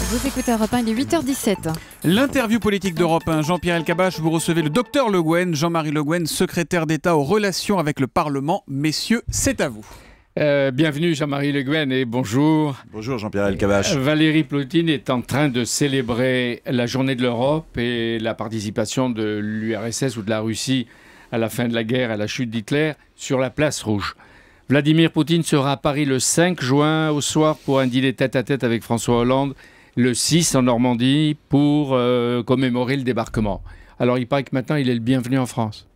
Vous écoutez Europe 1, il est 8h17. L'interview politique d'Europe 1, Jean-Pierre Elkabbach, vous recevez le docteur Le Guen, Jean-Marie Le Guen, secrétaire d'État aux relations avec le Parlement. Messieurs, c'est à vous. Bienvenue Jean-Marie Le Guen et bonjour. Bonjour Jean-Pierre Elkabbach. Valérie Plotine est en train de célébrer la journée de l'Europe et la participation de l'URSS ou de la Russie à la fin de la guerre, à la chute d'Hitler, sur la place rouge. Vladimir Poutine sera à Paris le 5 juin au soir pour un dîner tête-à-tête avec François Hollande, le 6 en Normandie pour commémorer le débarquement. Alors il paraît que maintenant il est le bienvenu en France.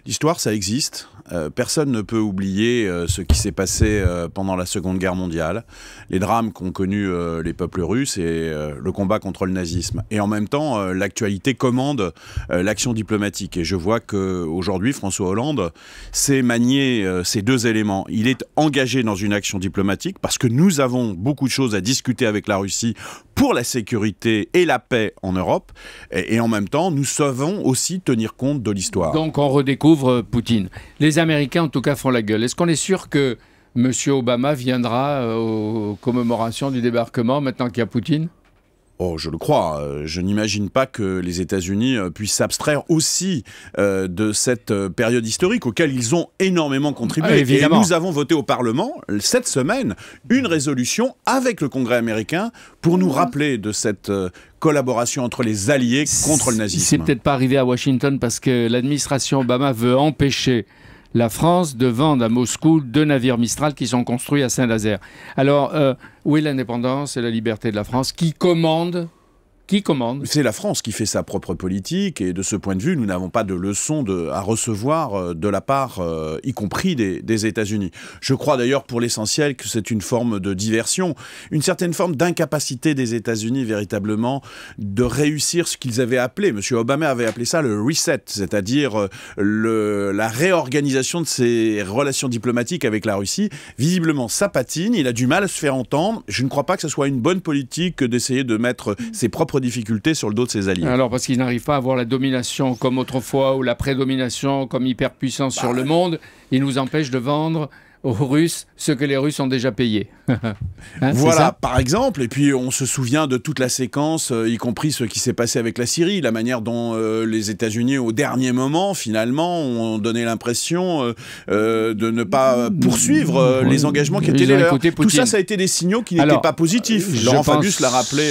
L'histoire, ça existe. Personne ne peut oublier ce qui s'est passé pendant la Seconde Guerre mondiale, les drames qu'ont connus les peuples russes et le combat contre le nazisme. Et en même temps, l'actualité commande l'action diplomatique. Et je vois qu'aujourd'hui, François Hollande sait manier ces deux éléments. Il est engagé dans une action diplomatique parce que nous avons beaucoup de choses à discuter avec la Russie pour la sécurité et la paix en Europe. Et en même temps, nous savons aussi tenir compte de l'histoire. Donc on redécouvre Poutine. Les Américains, en tout cas, font la gueule. Est-ce qu'on est sûr que M. Obama viendra aux commémorations du débarquement maintenant qu'il y a Poutine ? Oh, je le crois. Je n'imagine pas que les États-Unis puissent s'abstraire aussi de cette période historique auquel ils ont énormément contribué. Et nous avons voté au Parlement, cette semaine, une résolution avec le Congrès américain pour nous rappeler de cette collaboration entre les alliés contre le nazisme. C'est peut-être pas arrivé à Washington parce que l'administration Obama veut empêcher la France de vendre à Moscou 2 navires Mistral qui sont construits à Saint-Nazaire. Alors, où est l'indépendance et la liberté de la France? Qui commande? C'est la France qui fait sa propre politique et de ce point de vue, nous n'avons pas de leçons à recevoir de la part, y compris des États-Unis. Je crois d'ailleurs pour l'essentiel que c'est une forme de diversion, une certaine forme d'incapacité des États-Unis véritablement de réussir ce qu'ils avaient appelé, M. Obama avait appelé ça le reset, c'est-à-dire la réorganisation de ses relations diplomatiques avec la Russie. Visiblement, ça patine, il a du mal à se faire entendre. Je ne crois pas que ce soit une bonne politique que d'essayer de mettre ses propres difficultés sur le dos de ses alliés. Alors parce qu'ils n'arrivent pas à avoir la domination comme autrefois ou la prédomination comme hyperpuissance sur le monde, ils nous empêchent de vendre aux Russes ce que les Russes ont déjà payé. Voilà, par exemple, et puis on se souvient de toute la séquence, y compris ce qui s'est passé avec la Syrie, la manière dont les États-Unis, au dernier moment, finalement, ont donné l'impression de ne pas poursuivre les engagements qui étaient les leurs. Tout ça, ça a été des signaux qui n'étaient pas positifs. Laurent Fabius l'a rappelé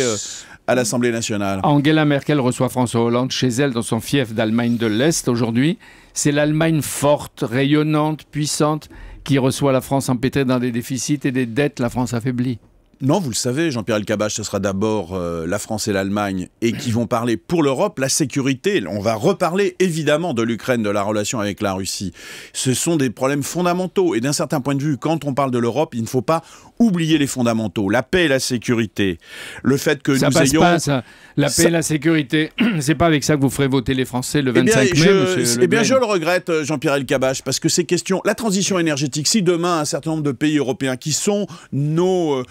à l'Assemblée nationale. Angela Merkel reçoit François Hollande chez elle dans son fief d'Allemagne de l'Est aujourd'hui. C'est l'Allemagne forte, rayonnante, puissante qui reçoit la France empêtrée dans des déficits et des dettes, la France affaiblie. Non, vous le savez, Jean-Pierre Elkabbach, ce sera d'abord la France et l'Allemagne et qui vont parler pour l'Europe, la sécurité. On va reparler évidemment de l'Ukraine, de la relation avec la Russie. Ce sont des problèmes fondamentaux et d'un certain point de vue, quand on parle de l'Europe, il ne faut pas oublier les fondamentaux, la paix et la sécurité. Le fait que ça nous passe ayons... pas, ça. La paix et la sécurité, c'est pas avec ça que vous ferez voter les Français le 25 mai, monsieur Le Guen. Je le regrette, Jean-Pierre Elkabbach, parce que ces questions, la transition énergétique, si demain un certain nombre de pays européens qui sont nos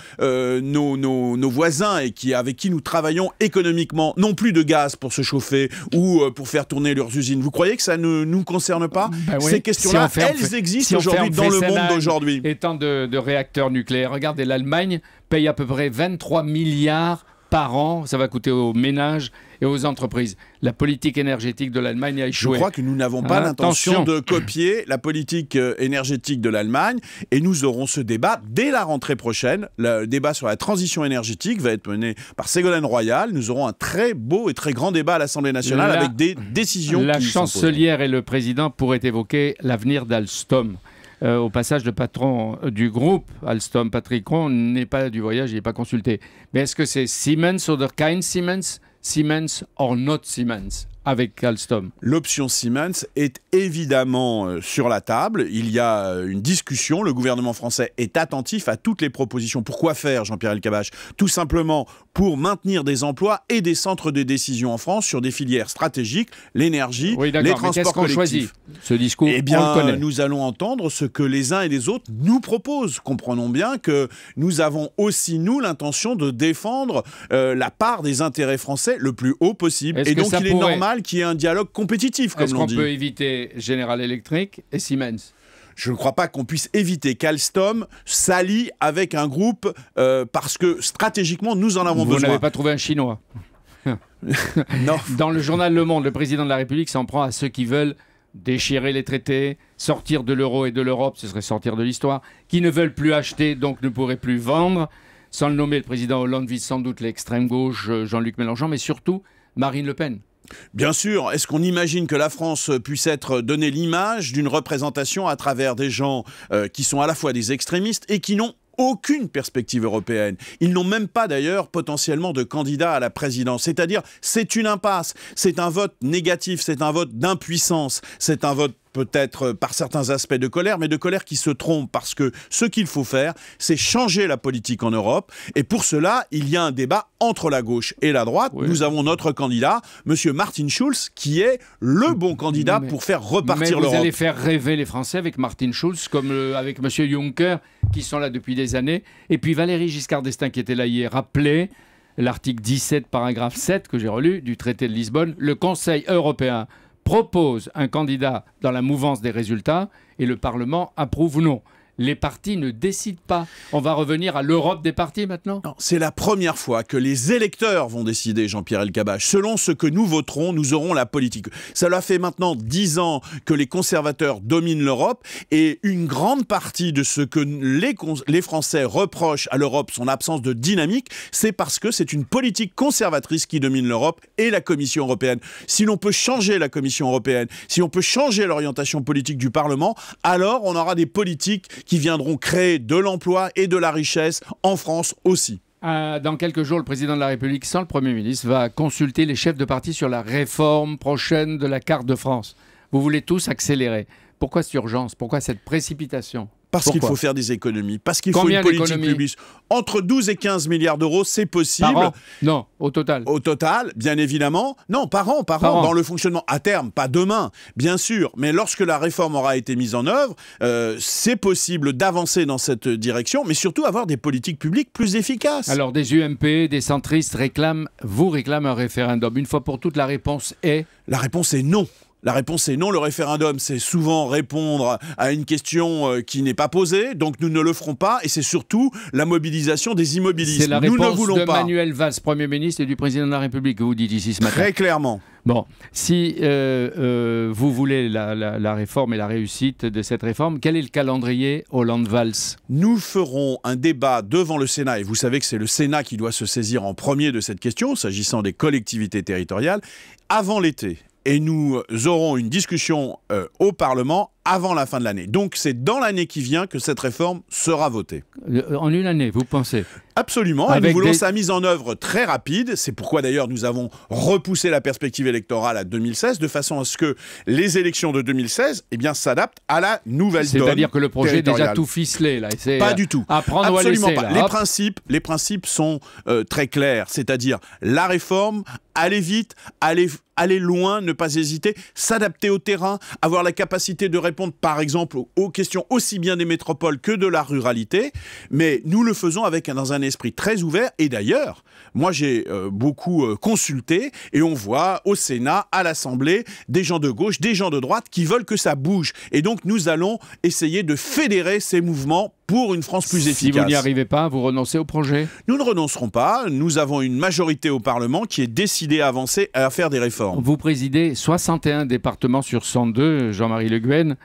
voisins et avec qui nous travaillons économiquement n'ont plus de gaz pour se chauffer ou pour faire tourner leurs usines, vous croyez que ça ne nous concerne pas? Oui. Ces questions-là, elles existent aujourd'hui dans le monde d'aujourd'hui. Et tant de réacteurs nucléaires. Regardez, l'Allemagne paye à peu près 23 milliards par an, ça va coûter aux ménages et aux entreprises. La politique énergétique de l'Allemagne a échoué. Je crois que nous n'avons pas l'intention de copier la politique énergétique de l'Allemagne et nous aurons ce débat dès la rentrée prochaine. Le débat sur la transition énergétique va être mené par Ségolène Royal. Nous aurons un très beau et très grand débat à l'Assemblée nationale avec des décisions qui La chancelière et le président pourraient évoquer l'avenir d'Alstom. Au passage, le patron du groupe Alstom, Patrick Kron, n'est pas du voyage, il n'est pas consulté. Mais est-ce que c'est Siemens, other kind Siemens, Siemens or not Siemens avec Alstom? L'option Siemens est évidemment sur la table. Il y a une discussion. Le gouvernement français est attentif à toutes les propositions. Pourquoi faire, Jean-Pierre Elkabbach? Tout simplement pour maintenir des emplois et des centres de décision en France sur des filières stratégiques, l'énergie, les transports collectifs. Choisit ce discours, eh bien, on le connaît. Nous allons entendre ce que les uns et les autres nous proposent. Comprenons bien que nous avons aussi, nous, l'intention de défendre la part des intérêts français le plus haut possible. Et donc, il est normal qu'il y ait un dialogue compétitif, comme l'on dit. Est-ce qu'on peut éviter General Electric et Siemens? je ne crois pas qu'on puisse éviter qu'Alstom s'allie avec un groupe parce que stratégiquement, nous en avons besoin. Vous n'avez pas trouvé un Chinois? Non. Dans le journal Le Monde, le président de la République s'en prend à ceux qui veulent déchirer les traités, sortir de l'euro et de l'Europe, ce serait sortir de l'histoire, qui ne veulent plus acheter, donc ne pourraient plus vendre. Sans le nommer, le président Hollande vise sans doute l'extrême gauche, Jean-Luc Mélenchon, mais surtout Marine Le Pen. Bien sûr, est-ce qu'on imagine que la France puisse être donnée l'image d'une représentation à travers des gens qui sont à la fois des extrémistes et qui n'ont aucune perspective européenne. Ils n'ont même pas d'ailleurs potentiellement de candidat à la présidence. C'est-à-dire, c'est une impasse, c'est un vote négatif, c'est un vote d'impuissance, c'est un vote peut-être par certains aspects de colère, mais de colère qui se trompe parce que ce qu'il faut faire, c'est changer la politique en Europe. Et pour cela, il y a un débat entre la gauche et la droite. Oui. Nous avons notre candidat, M. Martin Schulz, qui est le bon candidat pour faire repartir l'Europe. Mais vous allez faire rêver les Français avec Martin Schulz, comme avec M. Juncker, qui sont là depuis des années. Et puis Valéry Giscard d'Estaing, qui était là hier, rappelait l'article 17, paragraphe 7, que j'ai relu, du traité de Lisbonne. Le Conseil européen propose un candidat dans la mouvance des résultats et le Parlement approuve ou non. Les partis ne décident pas. On va revenir à l'Europe des partis maintenant? Non, c'est la première fois que les électeurs vont décider, Jean-Pierre Elkabbach. Selon ce que nous voterons, nous aurons la politique. Cela fait maintenant 10 ans que les conservateurs dominent l'Europe et une grande partie de ce que les Français reprochent à l'Europe, son absence de dynamique, c'est parce que c'est une politique conservatrice qui domine l'Europe et la Commission européenne. Si l'on peut changer la Commission européenne, si on peut changer l'orientation politique du Parlement, alors on aura des politiques qui viendront créer de l'emploi et de la richesse en France aussi. Dans quelques jours, le président de la République, sans le Premier ministre, va consulter les chefs de parti sur la réforme prochaine de la carte de France. Vous voulez tous accélérer. Pourquoi cette urgence? Pourquoi cette précipitation? Parce qu'il faut faire des économies, parce qu'il faut une politique publique. Entre 12 et 15 milliards d'euros, c'est possible. Par an? Non, au total. Au total, bien évidemment. Non, par an, dans le fonctionnement. À terme, pas demain, bien sûr. Mais lorsque la réforme aura été mise en œuvre, c'est possible d'avancer dans cette direction, mais surtout avoir des politiques publiques plus efficaces. Alors, des UMP, des centristes réclament un référendum. Une fois pour toutes, la réponse est? La réponse est non. La réponse est non. Le référendum, c'est souvent répondre à une question qui n'est pas posée, donc nous ne le ferons pas, et c'est surtout la mobilisation des immobilistes. C'est la réponse de Manuel Valls, Premier ministre, et du Président de la République, que vous dites ici ce matin. Très clairement. Bon, si vous voulez la réforme et la réussite de cette réforme, quel est le calendrier Hollande-Valls? Nous ferons un débat devant le Sénat, et vous savez que c'est le Sénat qui doit se saisir en premier de cette question, s'agissant des collectivités territoriales, avant l'été. Et nous aurons une discussion au Parlement avant la fin de l'année. Donc c'est dans l'année qui vient que cette réforme sera votée. En une année, vous pensez? Absolument, et nous voulons sa mise en œuvre très rapide. C'est pourquoi d'ailleurs nous avons repoussé la perspective électorale à 2016, de façon à ce que les élections de 2016 s'adaptent à la nouvelle donne. C'est-à-dire que le projet est déjà tout ficelé, là. Pas du tout. Absolument pas. Là, les principes sont très clairs, c'est-à-dire la réforme, aller vite, aller loin, ne pas hésiter, s'adapter au terrain, avoir la capacité de répondre par exemple aux questions aussi bien des métropoles que de la ruralité, mais nous le faisons dans un esprit très ouvert. Et d'ailleurs, moi j'ai beaucoup consulté et on voit au Sénat, à l'Assemblée, des gens de gauche, des gens de droite qui veulent que ça bouge. Et donc nous allons essayer de fédérer ces mouvements pour une France plus efficace. Si vous n'y arrivez pas, vous renoncez au projet? Nous ne renoncerons pas. Nous avons une majorité au Parlement qui est décidée à avancer, à faire des réformes. Vous présidez 61 départements sur 102, Jean-Marie Le Guen.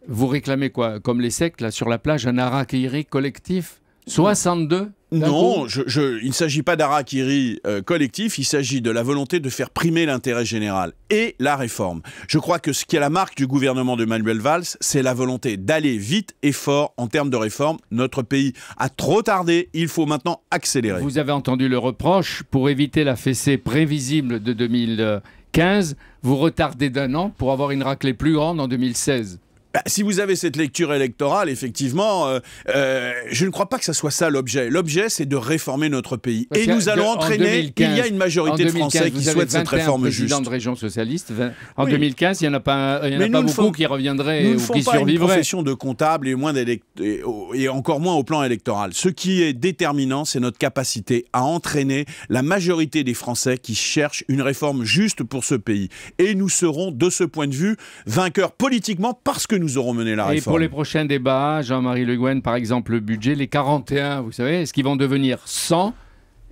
Vous réclamez quoi? Comme les sectes, là, sur la plage, un harakiri collectif? 62? Non, il ne s'agit pas d'harakiri collectif, il s'agit de la volonté de faire primer l'intérêt général et la réforme. Je crois que ce qui est la marque du gouvernement de Manuel Valls, c'est la volonté d'aller vite et fort en termes de réforme. Notre pays a trop tardé, il faut maintenant accélérer. Vous avez entendu le reproche, pour éviter la fessée prévisible de 2015, vous retardez d'1 an pour avoir une raclée plus grande en 2016. Si vous avez cette lecture électorale, effectivement, je ne crois pas que ça soit ça l'objet. L'objet, c'est de réformer notre pays. Et nous allons entraîner, il y a une majorité de Français qui souhaitent cette réforme juste. Président de région socialiste. En 2015, il n'y en a pas, beaucoup qui reviendraient ou qui survivraient. Nous ne font pas une profession de comptable et encore moins au plan électoral. Ce qui est déterminant, c'est notre capacité à entraîner la majorité des Français qui cherchent une réforme juste pour ce pays. Et nous serons, de ce point de vue, vainqueurs politiquement parce que nous aurons mené la Et réforme. pour les prochains débats, Jean-Marie Le Guen, par exemple, le budget, les 41, vous savez, est-ce qu'ils vont devenir 100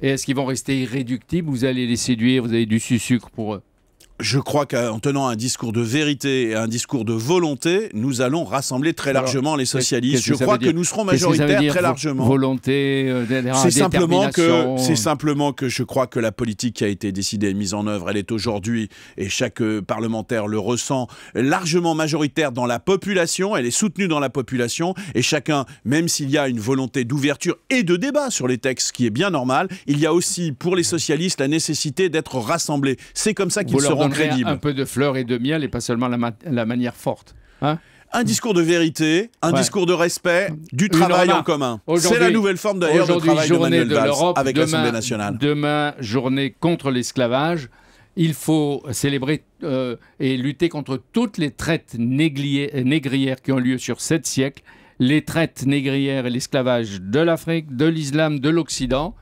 et est-ce qu'ils vont rester irréductibles? Vous allez les séduire, vous avez du sucre pour eux. Je crois qu'en tenant un discours de vérité et un discours de volonté, nous allons rassembler très largement les socialistes. Je crois que nous serons majoritaires très largement. Volonté, c'est simplement que je crois que la politique qui a été décidée et mise en œuvre, elle est aujourd'hui, et chaque parlementaire le ressent, largement majoritaire dans la population, elle est soutenue dans la population, et chacun, même s'il y a une volonté d'ouverture et de débat sur les textes, ce qui est bien normal, il y a aussi pour les socialistes la nécessité d'être rassemblés. C'est comme ça qu'ils seront crédibles. Un peu de fleurs et de miel et pas seulement la manière forte. Hein? Un discours de vérité, un discours de respect, du travail en commun. C'est la nouvelle forme d'ailleurs de travail de Manuel Valls avec l'Assemblée nationale. Demain, journée contre l'esclavage. Il faut célébrer et lutter contre toutes les traites négrières qui ont lieu sur 7 siècles. Les traites négrières et l'esclavage de l'Afrique, de l'islam, de l'Occident.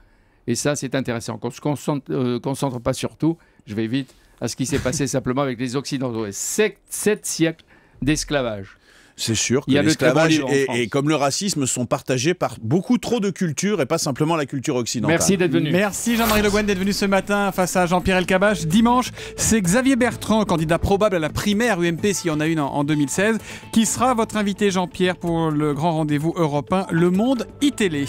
Et ça, c'est intéressant. Qu'on ne se concentre pas sur tout. Je vais vite à ce qui s'est passé simplement avec les Occidentaux. 7 siècles d'esclavage. C'est sûr que l'esclavage et comme le racisme sont partagés par beaucoup trop de cultures et pas simplement la culture occidentale. Merci d'être venu. Merci Jean-Marie Le Guen d'être venu ce matin face à Jean-Pierre Elkabbach. Dimanche, c'est Xavier Bertrand, candidat probable à la primaire UMP s'il y en a une en 2016, qui sera votre invité Jean-Pierre pour le grand rendez-vous européen Le Monde iTélé.